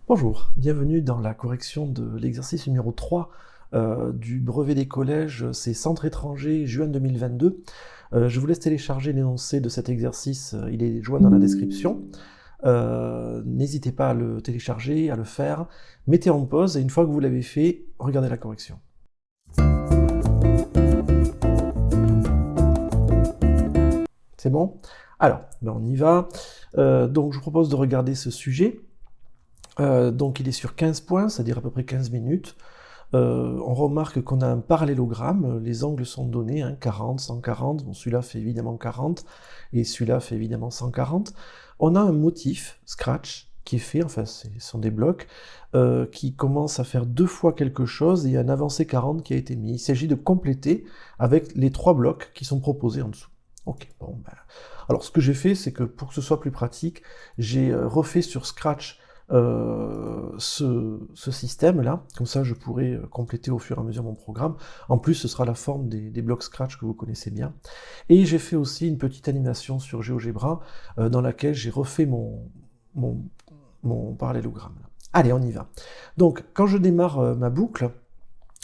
Bonjour, bienvenue dans la correction de l'exercice numéro 3 du brevet des collèges, c'est Centre étranger, juin 2022. Je vous laisse télécharger l'énoncé de cet exercice, il est joint dans la description. N'hésitez pas à le télécharger, à le faire, mettez en pause et une fois que vous l'avez fait, regardez la correction. C'est bon? Alors, on y va. Donc je vous propose de regarder ce sujet. Donc il est sur 15 points, c'est-à-dire à peu près 15 minutes. On remarque qu'on a un parallélogramme, les angles sont donnés, hein, 40, 140, bon celui-là fait évidemment 40, et celui-là fait évidemment 140. On a un motif, scratch, qui est fait, enfin ce sont des blocs, qui commencent à faire deux fois quelque chose, et il y a un avancé 40 qui a été mis. Il s'agit de compléter avec les trois blocs qui sont proposés en dessous. Ok, bon, alors ce que j'ai fait, c'est que pour que ce soit plus pratique, j'ai refait sur Scratch ce système-là, comme ça je pourrai compléter au fur et à mesure mon programme. En plus, ce sera la forme des blocs Scratch que vous connaissez bien. Et j'ai fait aussi une petite animation sur GeoGebra dans laquelle j'ai refait mon parallélogramme. Allez, on y va. Donc, quand je démarre ma boucle,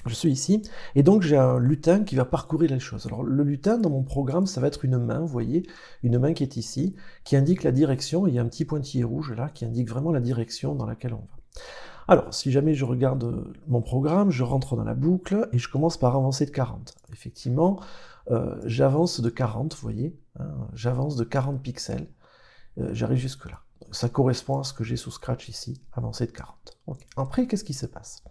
je suis ici, et donc j'ai un lutin qui va parcourir les choses. Alors le lutin, dans mon programme, ça va être une main, vous voyez, une main qui est ici, qui indique la direction, et il y a un petit pointillé rouge là, qui indique vraiment la direction dans laquelle on va. Alors, si jamais je regarde mon programme, je rentre dans la boucle, et je commence par avancer de 40. Effectivement, j'avance de 40, vous voyez, hein, j'avance de 40 pixels, j'arrive jusque là. Ça correspond à ce que j'ai sous Scratch ici, avancé de 40. Okay. Après, qu'est-ce qui se passe?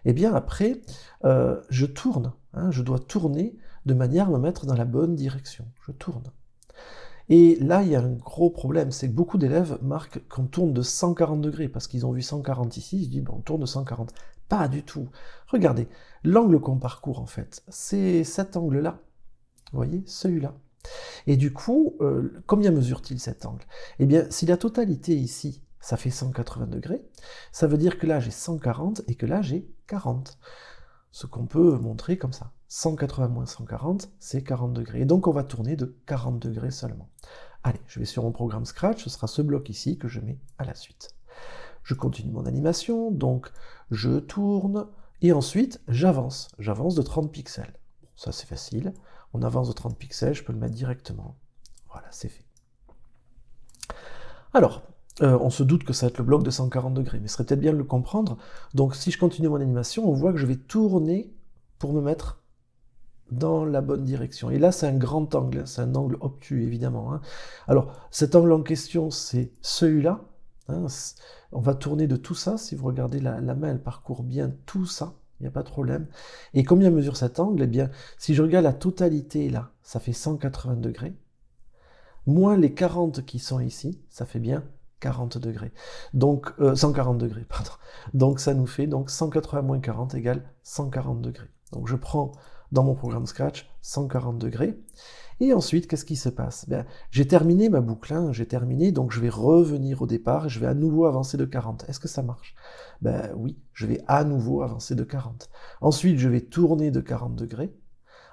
Eh bien après, je tourne, hein, je dois tourner de manière à me mettre dans la bonne direction. Je tourne. Et là, il y a un gros problème, c'est que beaucoup d'élèves marquent qu'on tourne de 140 degrés, parce qu'ils ont vu 140 ici, ils se disent, on tourne de 140. Pas du tout. Regardez, l'angle qu'on parcourt, en fait, c'est cet angle-là. Vous voyez, celui-là. Et du coup, combien mesure-t-il cet angle? Eh bien, si la totalité ici, ça fait 180 degrés, ça veut dire que là j'ai 140 et que là j'ai 40. Ce qu'on peut montrer comme ça. 180 moins 140, c'est 40 degrés. Et donc on va tourner de 40 degrés seulement. Allez, je vais sur mon programme Scratch, ce sera ce bloc ici que je mets à la suite. Je continue mon animation, donc je tourne, et ensuite j'avance. J'avance de 30 pixels. Bon, ça c'est facile. On avance de 30 pixels, je peux le mettre directement. Voilà, c'est fait. Alors, on se doute que ça va être le bloc de 140 degrés, mais ce serait peut-être bien de le comprendre. Donc si je continue mon animation, on voit que je vais tourner pour me mettre dans la bonne direction. Et là, c'est un grand angle, c'est un angle obtus, évidemment. Hein. Alors, cet angle en question, c'est celui-là. Hein, on va tourner de tout ça. Si vous regardez, la main, elle parcourt bien tout ça. Il n'y a pas de problème. Et combien mesure cet angle? Eh bien, si je regarde la totalité, là, ça fait 180 degrés. Moins les 40 qui sont ici, ça fait bien 40 degrés. Donc, 140 degrés, pardon. Donc, ça nous fait donc 180 moins 40 égale 140 degrés. Donc, je prends dans mon programme Scratch 140 degrés. Et ensuite, qu'est-ce qui se passe? J'ai terminé ma boucle, hein, j'ai terminé, donc je vais revenir au départ et je vais à nouveau avancer de 40. Est-ce que ça marche? Oui, je vais à nouveau avancer de 40. Ensuite, je vais tourner de 40 degrés.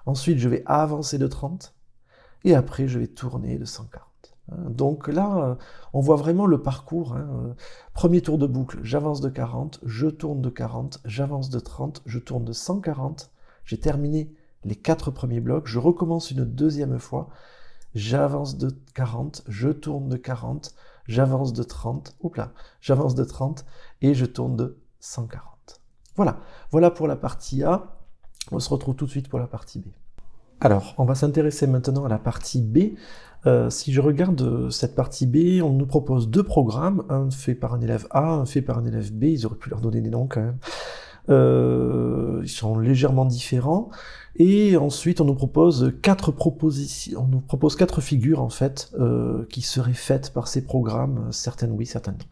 Ensuite, je vais avancer de 30. Et après, je vais tourner de 140. Donc là, on voit vraiment le parcours. Hein. Premier tour de boucle, j'avance de 40, je tourne de 40, j'avance de 30, je tourne de 140. J'ai terminé les 4 premiers blocs, je recommence une deuxième fois, j'avance de 40, je tourne de 40, j'avance de 30, j'avance de 30 et je tourne de 140. Voilà pour la partie A. On se retrouve tout de suite pour la partie B. Alors, on va s'intéresser maintenant à la partie B. Si je regarde cette partie B, on nous propose deux programmes, un fait par un élève A, un fait par un élève B, ils auraient pu leur donner des noms quand même. Ils sont légèrement différents. Et ensuite, on nous propose quatre propositions, on nous propose 4 figures en fait, qui seraient faites par ces programmes, certaines oui, certaines non.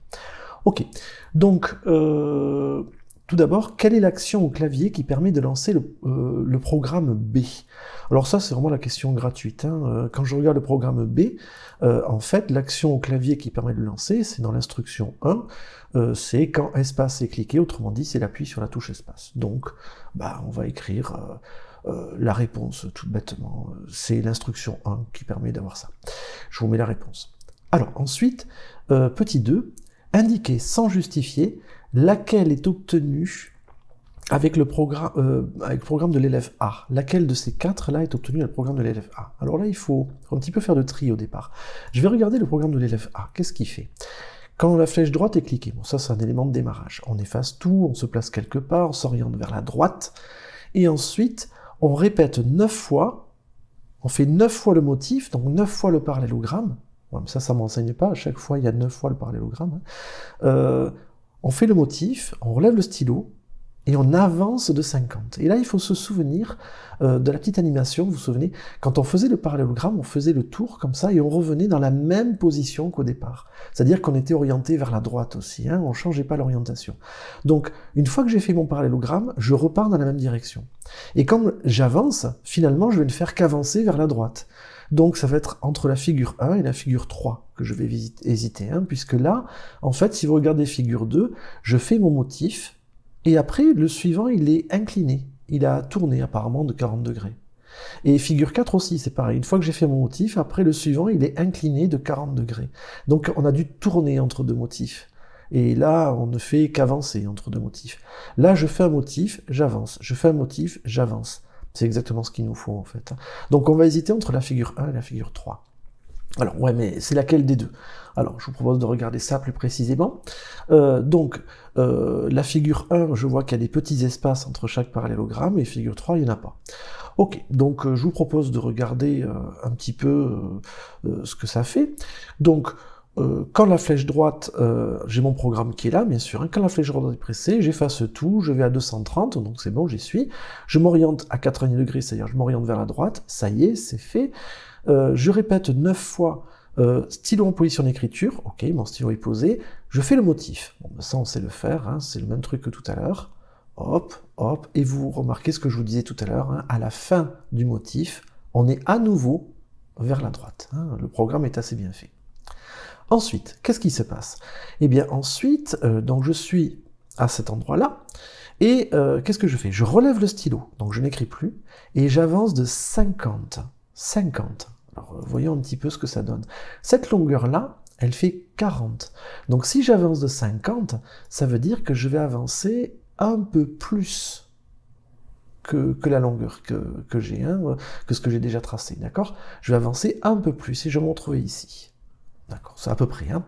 Ok, donc tout d'abord, quelle est l'action au clavier qui permet de lancer le programme B? Alors ça, c'est vraiment la question gratuite. Hein. Quand je regarde le programme B, en fait, l'action au clavier qui permet de le lancer, c'est dans l'instruction 1, c'est quand espace est cliqué, autrement dit, c'est l'appui sur la touche espace. Donc, on va écrire la réponse, tout bêtement. C'est l'instruction 1 qui permet d'avoir ça. Je vous mets la réponse. Alors, ensuite, petit 2, indiquer sans justifier laquelle est obtenue avec le programme de l'élève A. Laquelle de ces 4-là est obtenue avec le programme de l'élève A? Alors là, il faut un petit peu faire de tri au départ. Je vais regarder le programme de l'élève A. Qu'est-ce qu'il fait? Quand la flèche droite est cliquée, bon, ça c'est un élément de démarrage. On efface tout, on se place quelque part, on s'oriente vers la droite, et ensuite, on répète 9 fois, on fait 9 fois le motif, donc 9 fois le parallélogramme. Ouais, mais ça ne m'enseigne pas, à chaque fois il y a 9 fois le parallélogramme. On fait le motif, on relève le stylo, et on avance de 50. Et là, il faut se souvenir de la petite animation, vous vous souvenez, quand on faisait le parallélogramme, on faisait le tour comme ça, et on revenait dans la même position qu'au départ. C'est-à-dire qu'on était orienté vers la droite aussi, hein, on ne changeait pas l'orientation. Donc, une fois que j'ai fait mon parallélogramme, je repars dans la même direction. Et quand j'avance, finalement, je vais ne faire qu'avancer vers la droite. Donc, ça va être entre la figure 1 et la figure 3 que je vais hésiter, hein, puisque là, en fait, si vous regardez figure 2, je fais mon motif, et après, le suivant, il est incliné. Il a tourné apparemment de 40 degrés. Et figure 4 aussi, c'est pareil. Une fois que j'ai fait mon motif, après le suivant, il est incliné de 40 degrés. Donc on a dû tourner entre deux motifs. Et là, on ne fait qu'avancer entre deux motifs. Là, je fais un motif, j'avance. Je fais un motif, j'avance. C'est exactement ce qu'il nous faut en fait. Donc on va hésiter entre la figure 1 et la figure 3. Alors, ouais, mais c'est laquelle des deux? Alors, je vous propose de regarder ça plus précisément. La figure 1, je vois qu'il y a des petits espaces entre chaque parallélogramme, et figure 3, il n'y en a pas. Ok, donc je vous propose de regarder un petit peu ce que ça fait. Donc, quand la flèche droite, j'ai mon programme qui est là, bien sûr, hein, quand la flèche droite est pressée, j'efface tout, je vais à 230, donc c'est bon, j'y suis. Je m'oriente à 90 degrés, c'est-à-dire je m'oriente vers la droite, ça y est, c'est fait. Je répète 9 fois stylo en position d'écriture, ok, mon stylo est posé, je fais le motif. Bon, ben ça on sait le faire, hein, c'est le même truc que tout à l'heure. Hop, hop, et vous remarquez ce que je vous disais tout à l'heure, hein, à la fin du motif, on est à nouveau vers la droite. Hein, le programme est assez bien fait. Ensuite, qu'est-ce qui se passe? Eh bien ensuite, donc je suis à cet endroit-là, et qu'est-ce que je fais? Je relève le stylo, donc je n'écris plus, et j'avance de 50. 50. Alors, voyons un petit peu ce que ça donne. Cette longueur-là, elle fait 40. Donc si j'avance de 50, ça veut dire que je vais avancer un peu plus que la longueur que j'ai, hein, que ce que j'ai déjà tracé, d'accord? Je vais avancer un peu plus, et je me retrouve ici. D'accord, c'est à peu près, hein.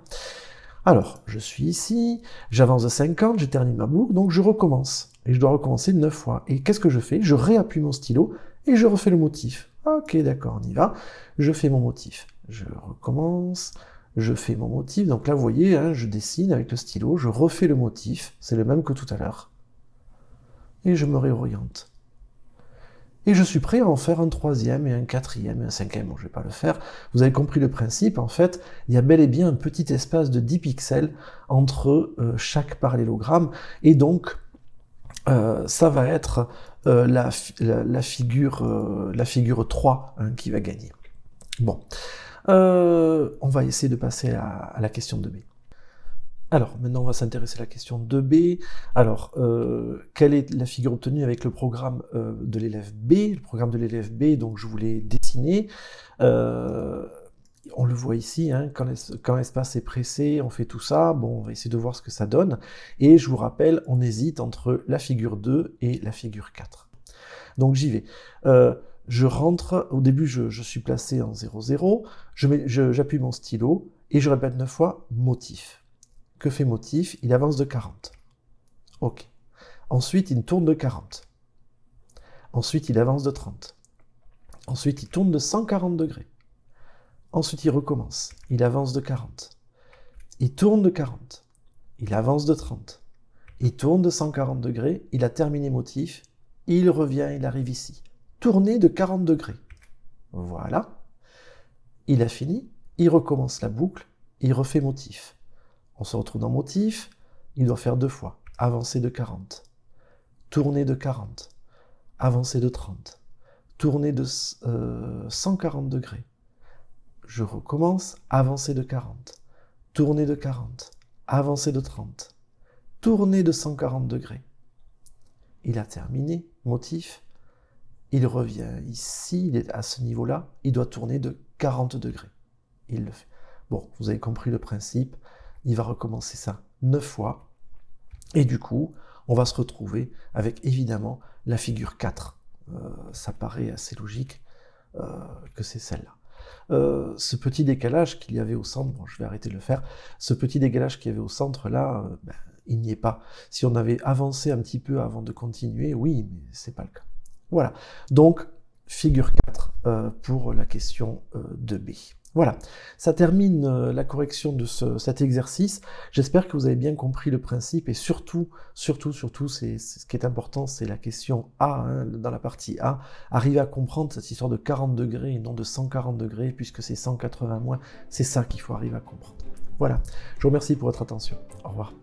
Alors, je suis ici, j'avance de 50, j'ai terminé ma boucle, donc je recommence. Et je dois recommencer 9 fois. Et qu'est-ce que je fais? Je réappuie mon stylo, et je refais le motif. Ok, d'accord, on y va. Je fais mon motif. Je recommence, je fais mon motif. Donc là, vous voyez, hein, je dessine avec le stylo, je refais le motif. C'est le même que tout à l'heure. Et je me réoriente. Et je suis prêt à en faire un troisième, et un quatrième, et un cinquième. Bon, je ne vais pas le faire. Vous avez compris le principe. En fait, il y a bel et bien un petit espace de 10 pixels entre chaque parallélogramme. Et donc, ça va être la figure 3 hein, qui va gagner. Bon, on va essayer de passer à la question 2B. Alors, maintenant on va s'intéresser à la question 2B. Alors, quelle est la figure obtenue avec le programme de l'élève B? Le programme de l'élève B, donc je vous l'ai dessiné. On le voit ici, hein, quand l'espace est pressé, on fait tout ça. Bon, on va essayer de voir ce que ça donne. Et je vous rappelle, on hésite entre la figure 2 et la figure 4. Donc j'y vais. Je rentre, au début je suis placé en 0, 0, j'appuie mon stylo et je répète 9 fois motif. Que fait motif? Il avance de 40. Ok. Ensuite, il tourne de 40. Ensuite, il avance de 30. Ensuite, il tourne de 140 degrés. Ensuite, il recommence. Il avance de 40. Il tourne de 40. Il avance de 30. Il tourne de 140 degrés. Il a terminé motif. Il revient, il arrive ici. Tourner de 40 degrés. Voilà. Il a fini. Il recommence la boucle. Il refait motif. On se retrouve dans motif. Il doit faire 2 fois. Avancer de 40. Tourner de 40. Avancer de 30. Tourner de 140 degrés. Je recommence, avancer de 40. Tourner de 40. Avancer de 30. Tourner de 140 degrés. Il a terminé, motif. Il revient ici, il est à ce niveau-là. Il doit tourner de 40 degrés. Il le fait. Bon, vous avez compris le principe. il va recommencer ça 9 fois, et du coup, on va se retrouver avec évidemment la figure 4. Ça paraît assez logique que c'est celle-là. Ce petit décalage qu'il y avait au centre, bon, je vais arrêter de le faire, ce petit décalage qu'il y avait au centre là, il n'y est pas. Si on avait avancé un petit peu avant de continuer, oui, mais c'est pas le cas. Voilà, donc figure 4 pour la question 2B. Voilà, ça termine la correction de cet exercice. J'espère que vous avez bien compris le principe et surtout, c'est ce qui est important, c'est la question A, hein, dans la partie A. Arriver à comprendre cette histoire de 40 degrés et non de 140 degrés, puisque c'est 180 moins, c'est ça qu'il faut arriver à comprendre. Voilà, je vous remercie pour votre attention. Au revoir.